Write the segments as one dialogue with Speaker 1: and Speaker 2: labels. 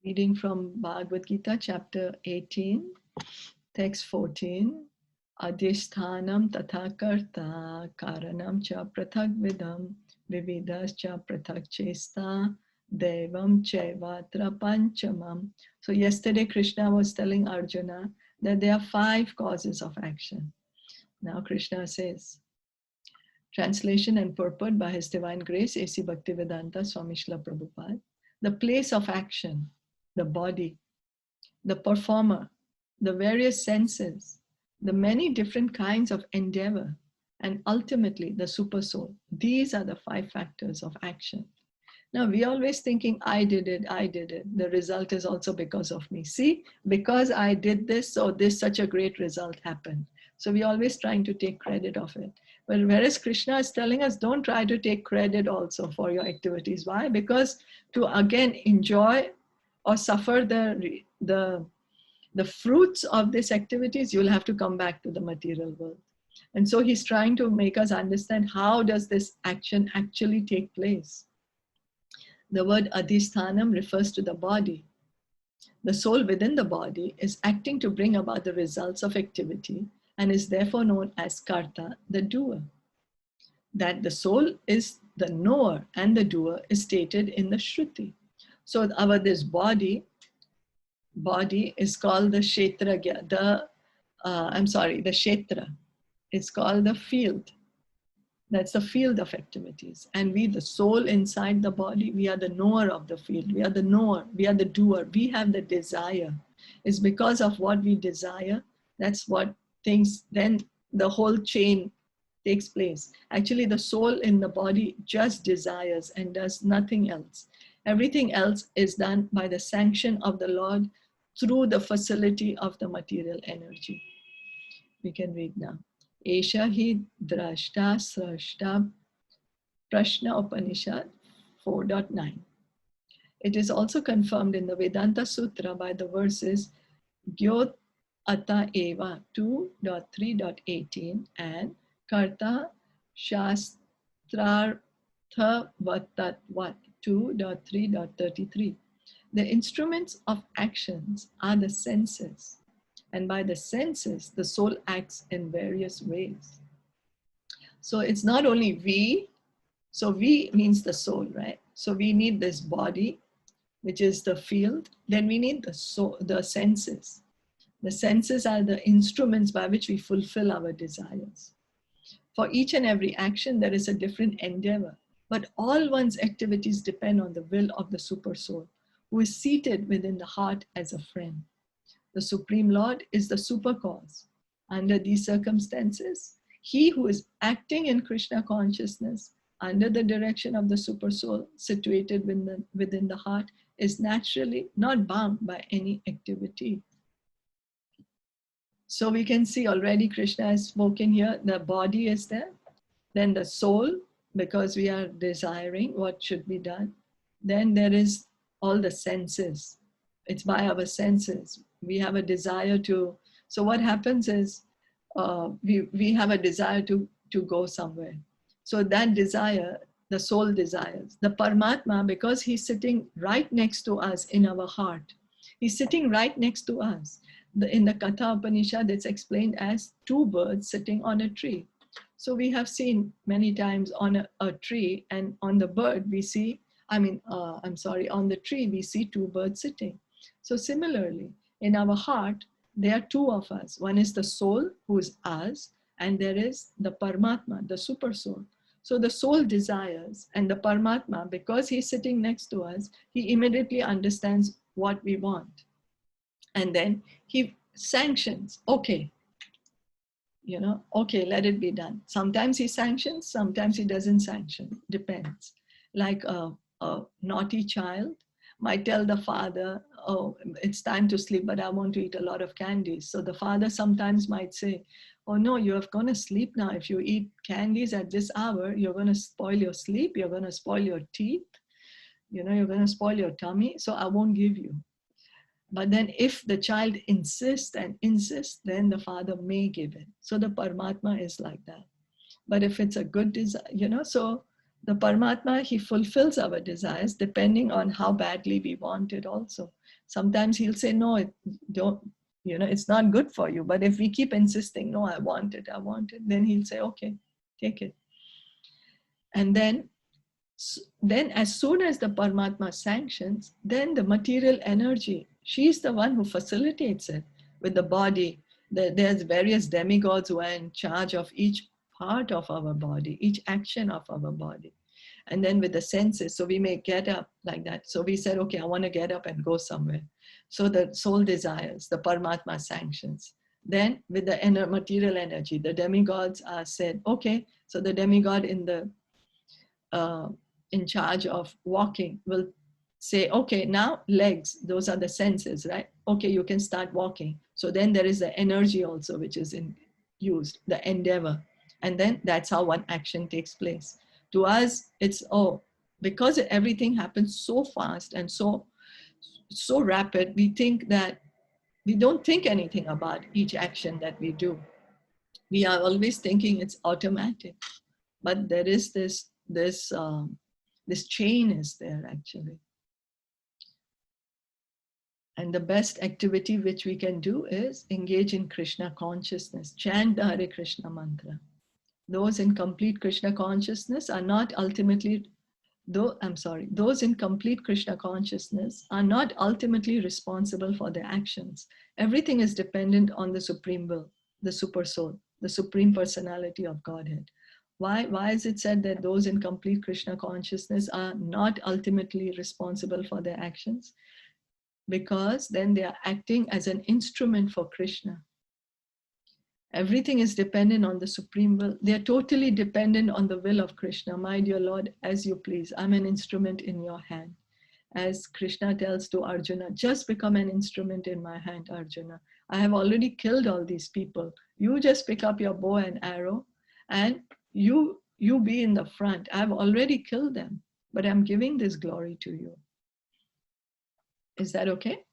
Speaker 1: Reading from Bhagavad Gita, chapter 18, text 14. Adhishthanam tatha karta karanam cha prathak vidam vividas cha prathak chesta devam chevatra panchamam. So yesterday Krishna was telling Arjuna that there are 5 causes of action. Now Krishna says, translation and purport by His Divine Grace, A.C. Bhaktivedanta Swami Srila Prabhupada. The place of action, the body, the performer, the various senses, the many different kinds of endeavor, and ultimately the super soul. These are the 5 factors of action. Now we always thinking, I did it. The result is also because of me. See, because I did this, so this such a great result happened. So we always trying to take credit of it. But whereas Krishna is telling us, don't try to take credit also for your activities. Why? Because to again enjoy or suffer the fruits of these activities, you'll have to come back to the material world. And so he's trying to make us understand how does this action actually take place. The word adhisthanam refers to the body. The soul within the body is acting to bring about the results of activity and is therefore known as karta, the doer. That the soul is the knower and the doer is stated in the Shruti. So this body is called the kshetragya, the kshetra. It's called the field. That's the field of activities. And we, the soul inside the body, we are the knower of the field. We are the knower. We are the doer. We have the desire. It's because of what we desire. That's what things, then the whole chain takes place. Actually, the soul in the body just desires and does nothing else. Everything else is done by the sanction of the Lord through the facility of the material energy. We can read now. Esha hi drashta srashta Prashna Upanishad 4.9. It is also confirmed in the Vedanta Sutra by the verses Gyot Ata Eva 2.3.18 and Karta Shastrartha Vatatvat 2.3.33. The instruments of actions are the senses, and by the senses, the soul acts in various ways. So it's not only we, so we means the soul, right? So we need this body, which is the field. Then we need the soul, the senses. The senses are the instruments by which we fulfill our desires. For each and every action, there is a different endeavor, but all one's activities depend on the will of the super soul, who is seated within the heart as a friend. The Supreme Lord is the super cause. Under these circumstances, he who is acting in Krishna consciousness under the direction of the super soul situated within the heart is naturally not bound by any activity. So we can see already Krishna has spoken here, the body is there, then the soul, because we are desiring what should be done. Then there is all the senses. It's by our senses. We have a desire to, so what happens is we have a desire to go somewhere. So that desire, the soul desires. The Paramatma, because he's sitting right next to us in our heart, he's sitting right next to us. In the Katha Upanishad, it's explained as 2 birds sitting on a tree. So we have seen many times on a tree, and on the bird we see, on the tree we see 2 birds sitting. So similarly, in our heart, there are 2 of us. One is the soul, who is us, and there is the Paramatma, the super soul. So the soul desires, and the Paramatma, because he's sitting next to us, he immediately understands what we want. And then he sanctions, okay, okay, let it be done. Sometimes he sanctions, sometimes he doesn't sanction, depends. Like a naughty child might tell the father, oh, it's time to sleep, but I want to eat a lot of candies. So the father sometimes might say, oh no, you're going to sleep now. If you eat candies at this hour, you're going to spoil your sleep, you're going to spoil your teeth, you're going to spoil your tummy, so I won't give you. But then if the child insists and insists, then the father may give it. So the Paramatma is like that. But if it's a good desire, so The Paramatma, he fulfills our desires depending on how badly we want it also. Sometimes he'll say, no, don't, it's not good for you. But if we keep insisting, no, I want it, then he'll say, okay, take it. And then as soon as the Paramatma sanctions, then the material energy, she's the one who facilitates it with the body. There's various demigods who are in charge of each part of our body, each action of our body. And then with the senses, so we may get up like that. So we said, okay, I want to get up and go somewhere. So the soul desires, the Paramatma sanctions. Then with the material energy, the demigods are said, okay, so the demigod in charge of walking will say, okay, now legs, those are the senses, right? Okay, you can start walking. So then there is the energy also, which is used, the endeavor. And then that's how one action takes place. To us, it's, because everything happens so fast and so rapid, we think that we don't think anything about each action that we do. We are always thinking it's automatic, but there is this chain is there actually. And the best activity which we can do is engage in Krishna consciousness, chant the Hare Krishna mantra. Those in complete Krishna consciousness are not ultimately, those in complete Krishna consciousness are not ultimately responsible for their actions. Everything is dependent on the Supreme Will, the Super Soul, the Supreme Personality of Godhead. Why is it said that those in complete Krishna consciousness are not ultimately responsible for their actions? Because then they are acting as an instrument for Krishna. Everything is dependent on the Supreme Will. They are totally dependent on the will of Krishna. My dear Lord, as you please, I'm an instrument in your hand. As Krishna tells to Arjuna, just become an instrument in my hand, Arjuna. I have already killed all these people. You just pick up your bow and arrow and you be in the front. I've already killed them, but I'm giving this glory to you. Is that okay?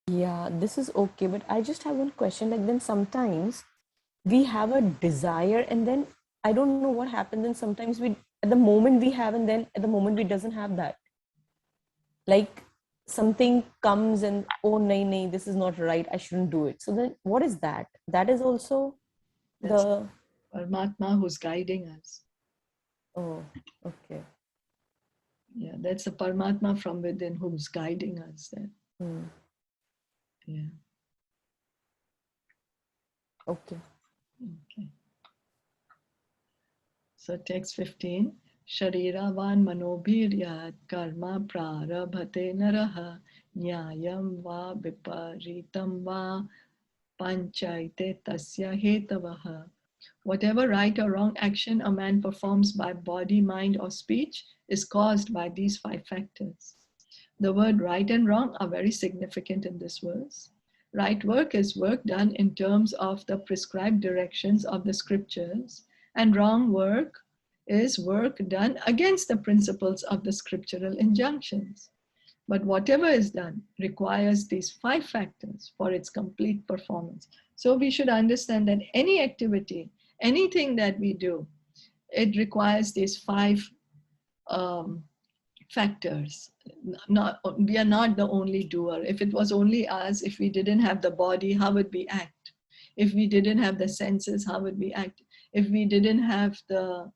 Speaker 2: Yeah, this is okay, but I just have one question. Like, then sometimes we have a desire, and then I don't know what happened. Then sometimes we, at the moment we have, and then at the moment we doesn't have that. Like something comes and, oh, nay, this is not right. I shouldn't do it. So then, what is that? That is also
Speaker 1: That's
Speaker 2: the.
Speaker 1: Paramatma who's guiding us.
Speaker 2: Oh, okay.
Speaker 1: Yeah, that's the Paramatma from within who's guiding us then. Yeah.
Speaker 2: Okay.
Speaker 1: Okay. So text 15. Shariravan manobhiryat karma prarabhate naraha nyayam va viparitam va panchaite tasya hetavaha. Whatever right or wrong action a man performs by body, mind, or speech is caused by these 5 factors. The word right and wrong are very significant in this verse. Right work is work done in terms of the prescribed directions of the scriptures, and wrong work is work done against the principles of the scriptural injunctions. But whatever is done requires these 5 factors for its complete performance. So we should understand that any activity, anything that we do, it requires these 5 factors. We are not the only doer. If it was only us, if we didn't have the body, how would we act? If we didn't have the senses, how would we act? If we didn't have the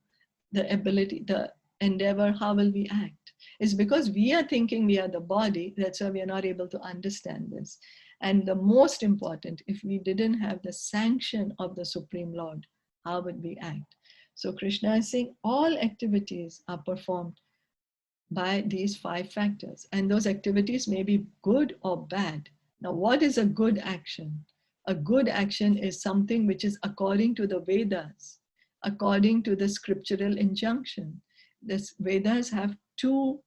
Speaker 1: ability, the endeavor, how will we act? It's because we are thinking we are the body, that's why we are not able to understand this. And the most important, if we didn't have the sanction of the Supreme Lord, how would we act? So Krishna is saying all activities are performed by these 5 factors, and those activities may be good or bad. Now, what is a good action? A good action is something which is according to the Vedas, according to the scriptural injunction. The Vedas have 2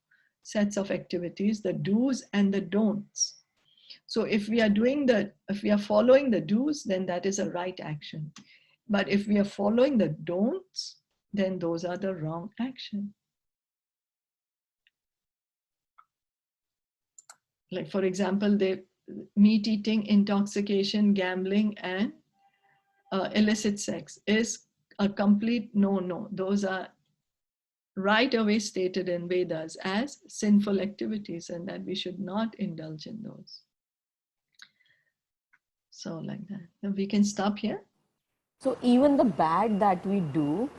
Speaker 1: sets of activities, the do's and the don'ts. So if we are following the do's, then that is a right action. But if we are following the don'ts, then those are the wrong action. Like for example, meat eating, intoxication, gambling, and illicit sex is a complete no. Those are right away stated in Vedas as sinful activities, and that we should not indulge in those. So like that. Now we can stop here.
Speaker 2: So even the bad that we do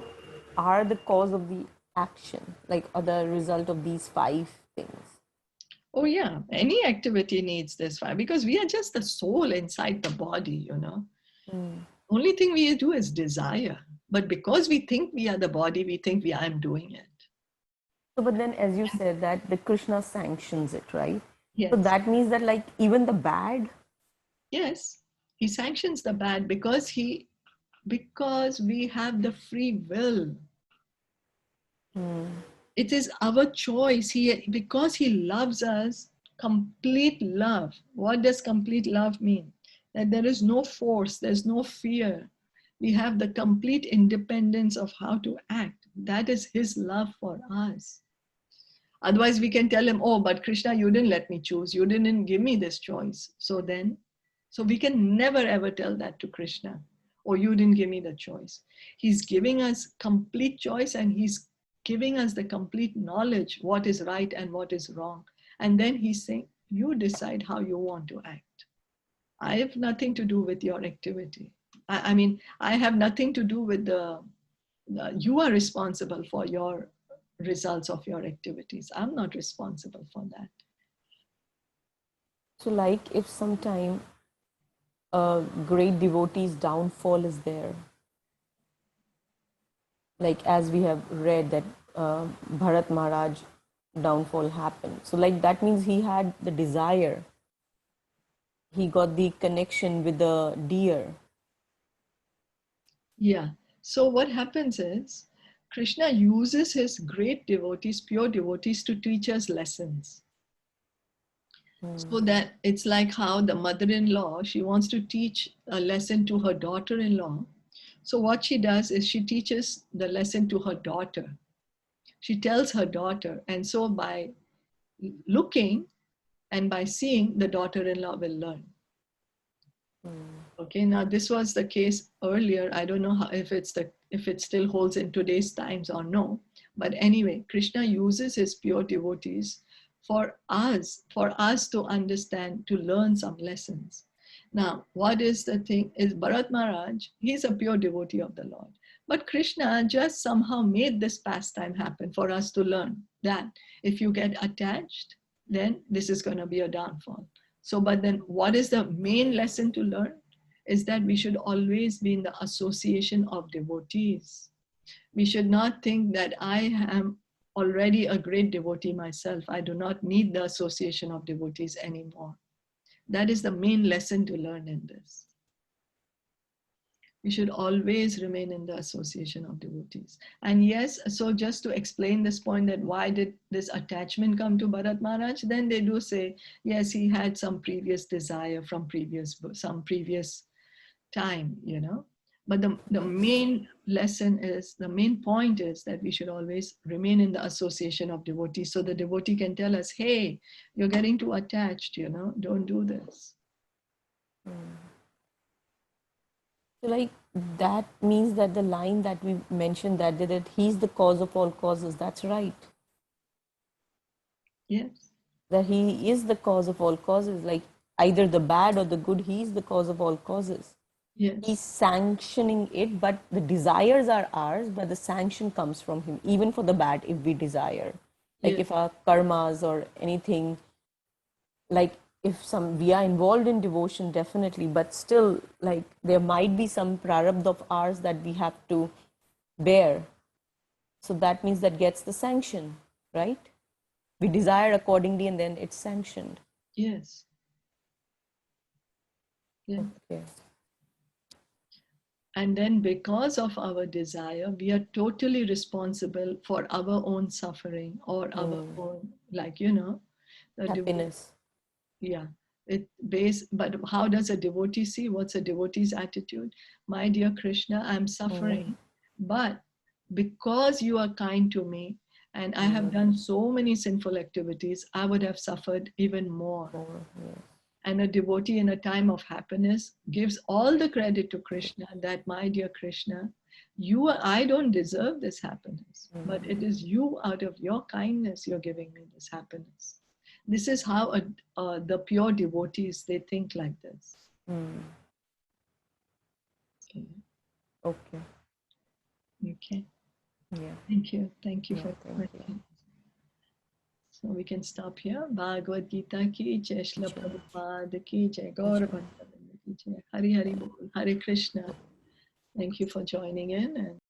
Speaker 2: are the cause of the action, like or the result of these five things.
Speaker 1: Oh yeah, any activity needs this fire because we are just the soul inside the body, you know. Only thing we do is desire. But because we think we are the body, we think I am doing it.
Speaker 2: So, but then as you said that the Krishna sanctions it, right? So
Speaker 1: Yes.
Speaker 2: that means that like even the bad.
Speaker 1: Yes. He sanctions the bad because we have the free will. It is our choice. Because he loves us, complete love. What does complete love mean? That there is no force, there's no fear. We have the complete independence of how to act. That is his love for us. Otherwise, we can tell him, oh, but Krishna, you didn't let me choose. You didn't give me this choice. So we can never ever tell that to Krishna. Oh, you didn't give me the choice. He's giving us complete choice and he's giving us the complete knowledge what is right and what is wrong. And then he's saying, you decide how you want to act. I have nothing to do with your activity. I mean, I have nothing to do with you are responsible for your results of your activities. I'm not responsible for that.
Speaker 2: So like if sometime a great devotee's downfall is there, like as we have read that Bharat Maharaj downfall happened. So like that means he had the desire. He got the connection with the deer.
Speaker 1: Yeah. So what happens is Krishna uses his great devotees, pure devotees, to teach us lessons. So that it's like how the mother-in-law, she wants to teach a lesson to her daughter-in-law. So what she does is she teaches the lesson to her daughter. She tells her daughter. And so by looking and by seeing, the daughter-in-law will learn. Okay, now this was the case earlier. I don't know if it still holds in today's times or no. But anyway, Krishna uses his pure devotees for us to understand, to learn some lessons. Now, what is the thing is Bharat Maharaj, he's a pure devotee of the Lord. But Krishna just somehow made this pastime happen for us to learn that if you get attached, then this is going to be a downfall. So, but then what is the main lesson to learn? Is that we should always be in the association of devotees. We should not think that I am already a great devotee myself. I do not need the association of devotees anymore. That is the main lesson to learn in this. We should always remain in the association of devotees. And yes, so just to explain this point that why did this attachment come to Bharat Maharaj, then they do say, yes, he had some previous desire from some previous time, you know. But the main lesson is, the main point is that we should always remain in the association of devotees. So the devotee can tell us, hey, you're getting too attached, you know, don't do this.
Speaker 2: So like that means that the line that we mentioned that he's the cause of all causes, that's right.
Speaker 1: Yes.
Speaker 2: That he is the cause of all causes, like either the bad or the good, he's the cause of all causes.
Speaker 1: Yes.
Speaker 2: He's sanctioning it, but the desires are ours, but the sanction comes from him, even for the bad if we desire. Like
Speaker 1: Yes.
Speaker 2: if our karmas or anything, like if we are involved in devotion, definitely, but still like there might be some prarabdha of ours that we have to bear. So that means that gets the sanction, right? We desire accordingly and then it's sanctioned.
Speaker 1: Yes. Yeah.
Speaker 2: Okay.
Speaker 1: And then because of our desire, we are totally responsible for our own suffering or our own, like, you know,
Speaker 2: Happiness.
Speaker 1: Yeah. But how does a devotee see? What's a devotee's attitude? My dear Krishna, I'm suffering, but because you are kind to me and I have done so many sinful activities, I would have suffered even more. And a devotee in a time of happiness gives all the credit to Krishna that, my dear Krishna, I don't deserve this happiness, but it is you, out of your kindness, you're giving me this happiness. This is how the pure devotees, they think like this. Okay.
Speaker 2: Okay.
Speaker 1: Okay.
Speaker 2: Yeah.
Speaker 1: Thank you. Thank you
Speaker 2: Yeah,
Speaker 1: for the
Speaker 2: thank you.
Speaker 1: question. So we can stop here. Bhagavad Gita ki jai, Shla
Speaker 2: Sure.
Speaker 1: Prabhupada ki jai, Gaura Bhattacharya ki jai. Hari Hari Bol. Hare Krishna. Thank you for joining in. And